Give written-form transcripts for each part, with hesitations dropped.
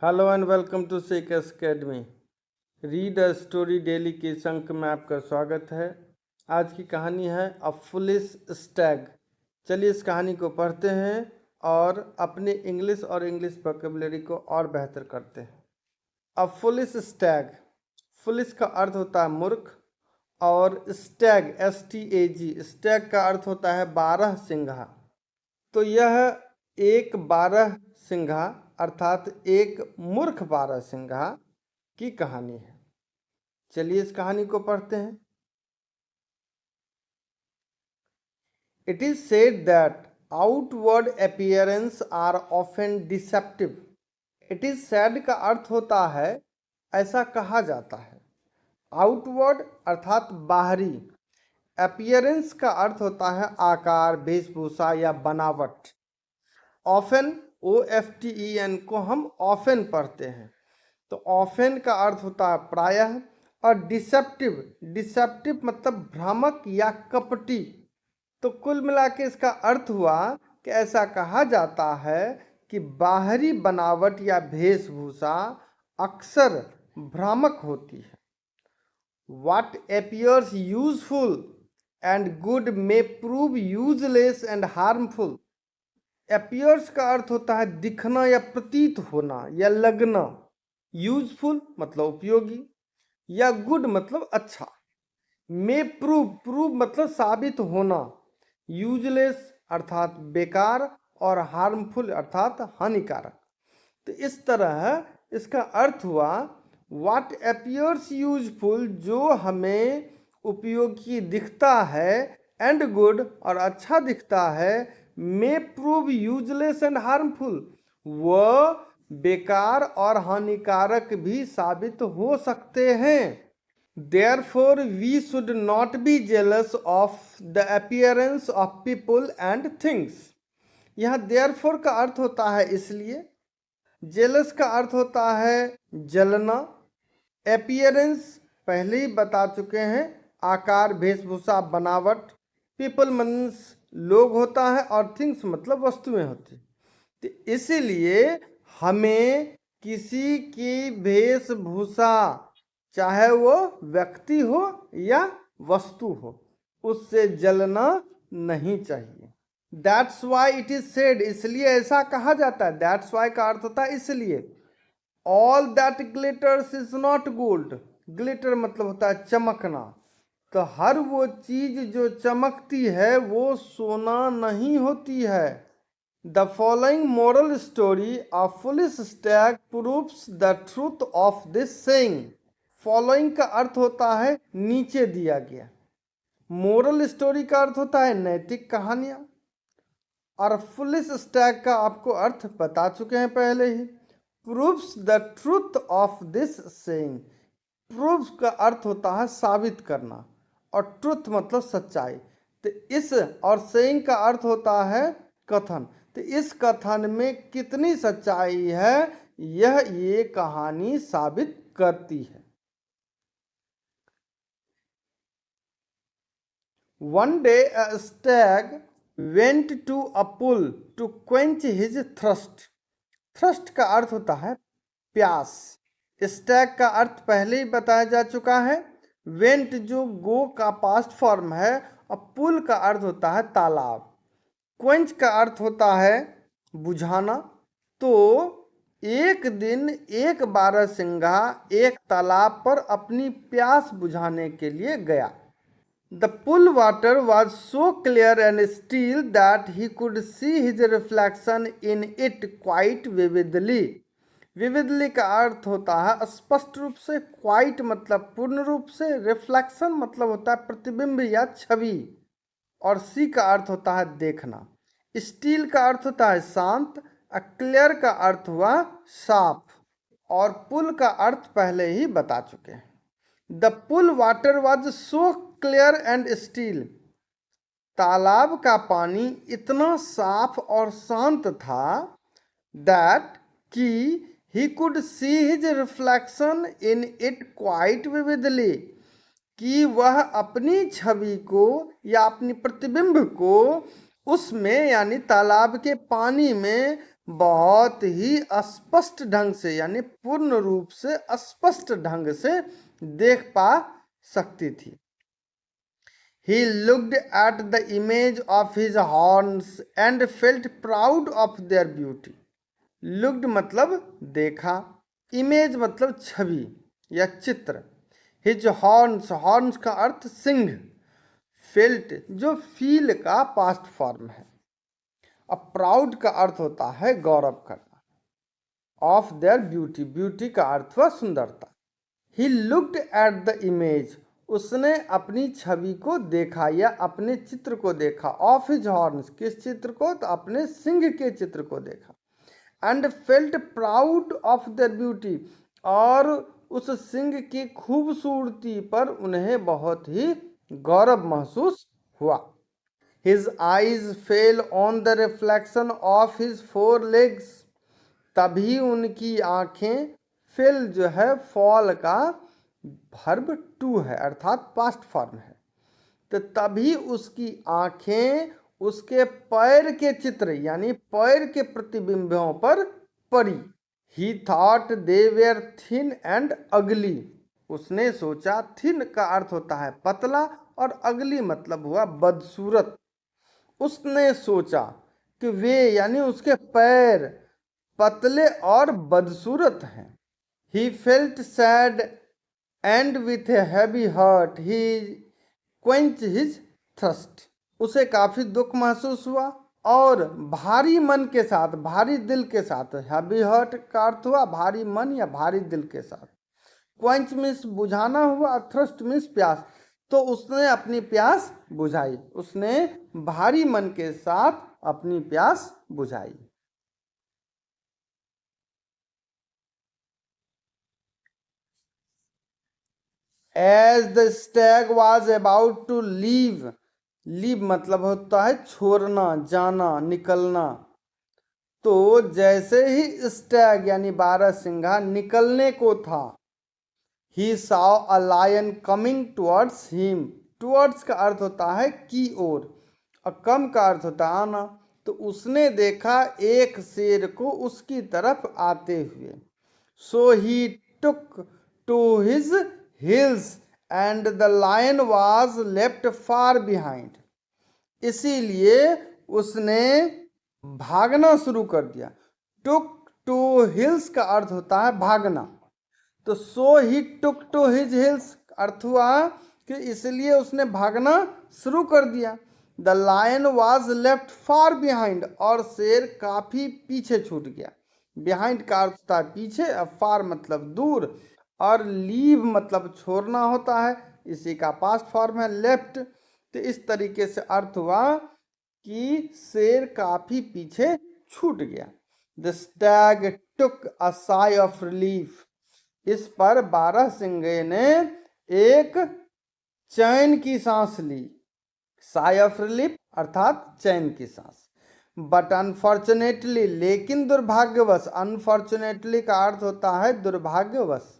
Hello and welcome to Seekers Academy. Read a story daily के इस अंक में आपका स्वागत है। आज की कहानी है अ फुलिश स्टैग। चलिए इस कहानी को पढ़ते हैं और अपने इंग्लिश और इंग्लिश वोकैबुलरी को और बेहतर करते हैं। अ फुलिश स्टैग, फुलिश का अर्थ होता है मूर्ख और स्टैग STAG, स्टैग का अर्थ होता है 12 सिंघा। तो यह एक 12 सिंघा अर्थात एक मूर्ख 12 सिंघा की कहानी है। चलिए इस कहानी को पढ़ते हैं। It is said that outward appearance are often deceptive. It is said का अर्थ होता है ऐसा कहा जाता है। आउटवर्ड अर्थात बाहरी, अपीयरेंस का अर्थ होता है आकार, वेशभूषा या बनावट। ऑफन OFTEN को हम ऑफन पढ़ते हैं। तो ऑफन का अर्थ होता है प्रायः, और डिसेप्टिव, डिसेप्टिव मतलब भ्रामक या कपटी। तो कुल मिला के इसका अर्थ हुआ कि ऐसा कहा जाता है कि बाहरी बनावट या वेशभूषा अक्सर भ्रामक होती है। What appears useful and good may prove useless and harmful. appears का अर्थ होता है दिखना या प्रतीत होना या लगना। यूजफुल मतलब उपयोगी, या गुड मतलब अच्छा। मे प्रूव मतलब साबित होना। यूजलेस अर्थात बेकार, और हार्मफुल अर्थात हानिकारक। तो इस तरह इसका अर्थ हुआ व्हाट अपीयर्स यूजफुल, जो हमें उपयोगी दिखता है, एंड गुड और अच्छा दिखता है, मे प्रूव यूजलेस एंड हार्मफुल, वह बेकार और हानिकारक भी साबित हो सकते हैं। Therefore, we should not be jealous of the appearance of people and things. यहाँ therefore का अर्थ होता है इसलिए, जेलस का अर्थ होता है जलना, appearance पहले ही बता चुके हैं आकार, वेशभूषा, बनावट, पीपल मीन्स लोग होता है, और थिंग्स मतलब वस्तुएं होती। तो इसीलिए हमें किसी की वेशभूषा, चाहे वो व्यक्ति हो या वस्तु हो, उससे जलना नहीं चाहिए। That's why it is said, इसलिए ऐसा कहा जाता है। दैट्स वाई का अर्थ होता है इसलिए। All that glitters is not gold, glitter मतलब होता है चमकना। तो हर वो चीज जो चमकती है वो सोना नहीं होती है। The following moral story of foolish stag proves the truth of this saying. Following का अर्थ होता है नीचे दिया गया। मोरल स्टोरी का अर्थ होता है नैतिक कहानियां, और फुलिश स्टैग का आपको अर्थ बता चुके हैं पहले ही। Proves the truth of this saying, proves का अर्थ होता है साबित करना, और ट्रुथ मतलब सच्चाई। तो इस और सेइंग का अर्थ होता है कथन। तो इस कथन में कितनी सच्चाई है यह ये कहानी साबित करती है। One day a stag went to a pool to quench his thirst. Thrust का अर्थ होता है प्यास। स्टैग का अर्थ पहले ही बताया जा चुका है। वेंट जो गो का पास्ट फॉर्म है, और पुल का अर्थ होता है तालाब। क्वेंच का अर्थ होता है बुझाना। तो एक दिन एक 12 सिंघा एक तालाब पर अपनी प्यास बुझाने के लिए गया। The pool water was so clear and still that he could see his reflection in it quite vividly. विविधली का अर्थ होता है स्पष्ट रूप से, क्वाइट मतलब पूर्ण रूप से, रिफ्लेक्शन मतलब होता है प्रतिबिंब या छवि, और सी का अर्थ होता है देखना। स्टील का अर्थ होता है शांत, क्लियर का अर्थ हुआ साफ, और पुल का अर्थ पहले ही बता चुके हैं। The pool water was so clear and still, तालाब का पानी इतना साफ और शांत था, दैट कि he could see his reflection in it quite vividly, कि वह अपनी छवि को या अपनी प्रतिबिंब को उसमें यानी तालाब के पानी में बहुत ही स्पष्ट ढंग से यानी पूर्ण रूप से स्पष्ट ढंग से देख पा सकती थी। He looked at the image of his horns and felt proud of their beauty. Looked मतलब देखा, image मतलब छवि या चित्र, his horns, horns का अर्थ सिंह, felt जो feel का past form है। अब प्राउड का अर्थ होता है गौरव करना, ऑफ देयर ब्यूटी, ब्यूटी का अर्थ हुआ सुंदरता। He looked at the image, उसने अपनी छवि को देखा या अपने चित्र को देखा, ऑफ हिज हॉर्न्स, किस चित्र को, तो अपने सिंह के चित्र को देखा। And felt proud of their beauty, और उस सिंह की खूबसूरती पर उन्हें बहुत ही गौरव महसूस हुआ। His eyes fell on the reflection of his four legs. तभी उनकी आंखें, फेल जो है फॉल का वर्ब टू है अर्थात पास्ट फॉर्म है, तो तभी उसकी आंखें उसके पैर के चित्र यानी पैर के प्रतिबिंबों पर पड़ी। He thought they were thin and ugly. उसने सोचा, थिन का अर्थ होता है पतला और अगली मतलब हुआ बदसूरत। उसने सोचा कि वे यानी उसके पैर पतले और बदसूरत हैं। He felt sad and with a heavy heart he quenched his thirst. उसे काफी दुख महसूस हुआ और भारी मन के साथ, भारी दिल के साथ, हैवी हार्ट का अर्थ हुआ भारी मन या भारी दिल के साथ, क्वेंच मीन्स बुझाना हुआ, थ्रस्ट मीन्स प्यास, तो उसने अपनी प्यास बुझाई, उसने भारी मन के साथ अपनी प्यास बुझाई। As the stag was about to leave, leave मतलब होता है छोड़ना, जाना, निकलना, तो जैसे ही स्टैग यानी बारहसिंघा निकलने को था, he saw a lion coming towards him. towards का अर्थ होता है की ओर, और कम का अर्थ होता है आना, तो उसने देखा एक शेर को उसकी तरफ आते हुए। So he took to his heels and the lion was left far behind. इसीलिए उसने भागना शुरू कर दिया। took to heels का अर्थ होता है भागना, तो so he took to his heels अर्थ हुआ कि इसलिए उसने भागना शुरू कर दिया। The lion was left far behind, और शेर काफी पीछे छूट गया। बिहाइंड का अर्थ होता है पीछे, अब फार मतलब दूर, और लीव मतलब छोड़ना होता है, इसी का पास्ट फॉर्म है लेफ्ट। तो इस तरीके से अर्थ हुआ कि शेर काफी पीछे छूट गया। The Stag took a sigh of relief, इस पर बारहसिंगे ने एक चैन की सांस ली, साई ऑफ रिलीफ अर्थात चैन की सांस। बट अनफॉर्चुनेटली, लेकिन दुर्भाग्यवश, अनफॉर्चुनेटली का अर्थ होता है दुर्भाग्यवश,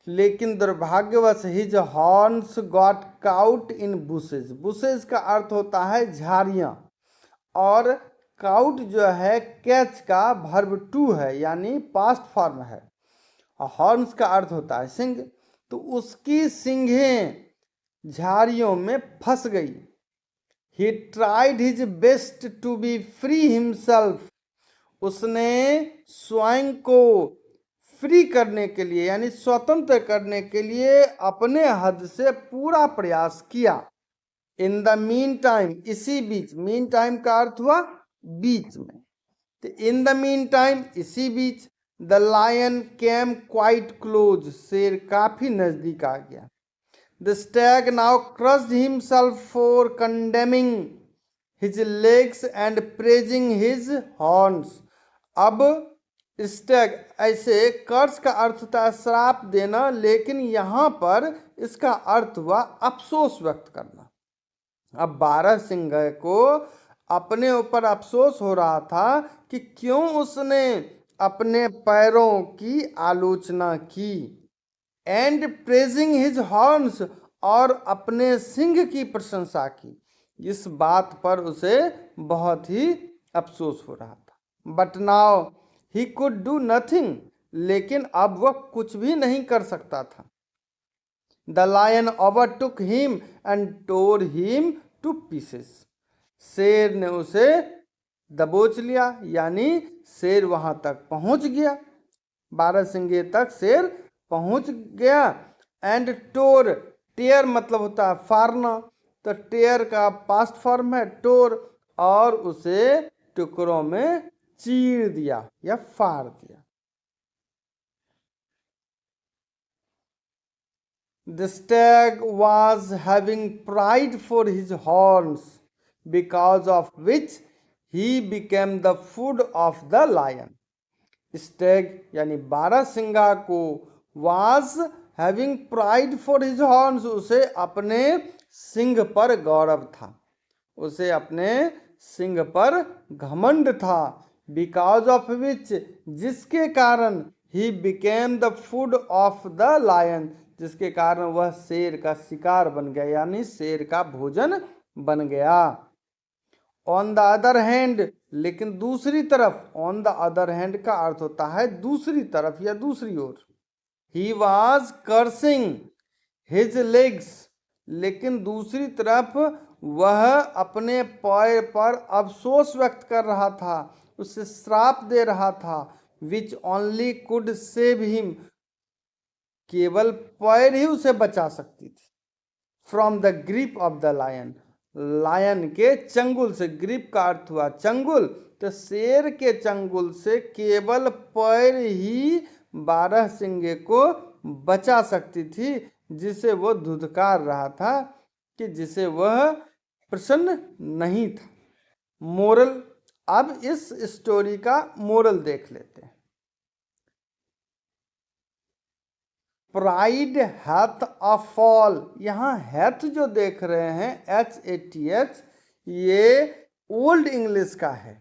लेकिन दुर्भाग्यवश हिज हॉर्न्स गॉट काउट इन बुशेज। बुशेज का अर्थ होता है झाड़ियां, और काउट जो है कैच का वर्ब टू है यानी पास्ट फॉर्म है, हॉर्न्स का अर्थ होता है सिंह, तो उसकी सिंघें झाड़ियों में फंस गई। He tried his best to be free himself, उसने स्वयं को फ्री करने के लिए यानी स्वतंत्र करने के लिए अपने हद से पूरा प्रयास किया। इन द मीन टाइम, इसी बीच, मीन टाइम का अर्थ हुआ बीच में, तो इन द मीन टाइम इसी बीच, the lion came quite close, शेर काफी नजदीक आ गया। The stag now cursed himself for condemning his legs and praising his horns. अब स्टैग, ऐसे कर्स का अर्थ होता है श्राप देना, लेकिन यहाँ पर इसका अर्थ हुआ अफसोस व्यक्त करना। अब बारहसिंघा को अपने ऊपर अफसोस हो रहा था कि क्यों उसने अपने पैरों की आलोचना की, एंड प्रेजिंग हिज हॉर्न्स, और अपने सिंह की प्रशंसा की। इस बात पर उसे बहुत ही अफसोस हो रहा था। But now he could do nothing, लेकिन अब वह कुछ भी नहीं कर सकता था। The lion overtook him and tore him to pieces. शेर ने उसे दबोच लिया, यानी शेर वहां तक पहुंच गया, बारहसिंगे तक शेर पहुंच गया। एंड टोर, टेयर मतलब होता है फाड़ना, तो टेयर का पास्ट फॉर्म है टोर, और उसे टुकड़ों में चीर दिया या फाड़ दिया। The stag was having pride for his horns, because of which he became the food of the lion. Stag यानी बारहसिंगा को was having pride for his horns, उसे अपने सिंह पर गौरव था, उसे अपने सिंह पर घमंड था। बिकॉज ऑफ विच, जिसके कारण, he became the food of the lion, जिसके कारण वह शेर का शिकार बन गया, यानी शेर का भोजन बन गया। ऑन द अदर हैंड, लेकिन दूसरी तरफ, ऑन द अदर हैंड का अर्थ होता है दूसरी तरफ या दूसरी ओर। He was cursing his legs, लेकिन दूसरी तरफ वह अपने पैर पर अफसोस व्यक्त कर रहा था, उसे श्राप दे रहा था। Which only could save him, केवल पैर ही उसे बचा सकती थी। From the grip of the lion, lion के चंगुल से, ग्रिप का अर्थ हुआ चंगुल, तो शेर के चंगुल से केवल पैर ही बारहसिंगे को बचा सकती थी, जिसे वो धुतकार रहा था, कि जिसे वह प्रसन्न नहीं था। मोरल, अब इस स्टोरी का मोरल देख लेते हैं। प्राइड हैथ अ फॉल, यहाँ हैथ जो देख रहे हैं HATH, ये ओल्ड इंग्लिश का है।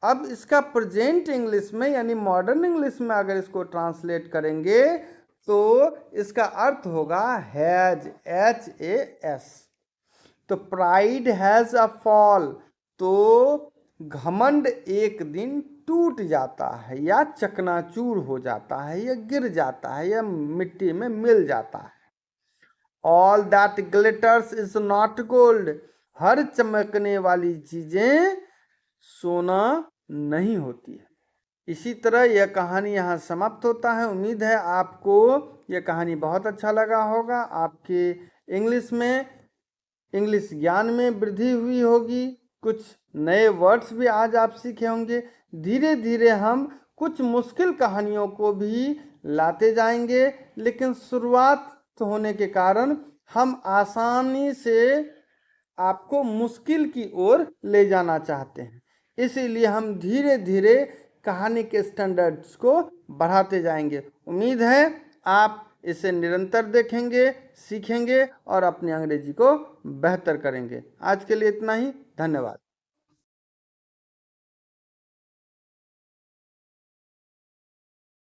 अब इसका प्रेजेंट इंग्लिश में यानी मॉडर्न इंग्लिश में अगर इसको ट्रांसलेट करेंगे तो इसका अर्थ होगा हैज, HAS। तो प्राइड हैज अ फॉल, तो घमंड एक दिन टूट जाता है या चकनाचूर हो जाता है या गिर जाता है या मिट्टी में मिल जाता है। All that glitters is not gold, हर चमकने वाली चीजें सोना नहीं होती है। इसी तरह यह कहानी यहाँ समाप्त होता है। उम्मीद है आपको यह कहानी बहुत अच्छा लगा होगा, आपके इंग्लिश ज्ञान में वृद्धि हुई होगी, कुछ नए वर्ड्स भी आज आप सीखे होंगे। धीरे धीरे हम कुछ मुश्किल कहानियों को भी लाते जाएंगे, लेकिन शुरुआत होने के कारण हम आसानी से आपको मुश्किल की ओर ले जाना चाहते हैं, इसीलिए हम धीरे धीरे कहानी के स्टैंडर्ड्स को बढ़ाते जाएंगे। उम्मीद है आप इसे निरंतर देखेंगे, सीखेंगे और अपनी अंग्रेजी को बेहतर करेंगे। आज के लिए इतना ही, धन्यवाद।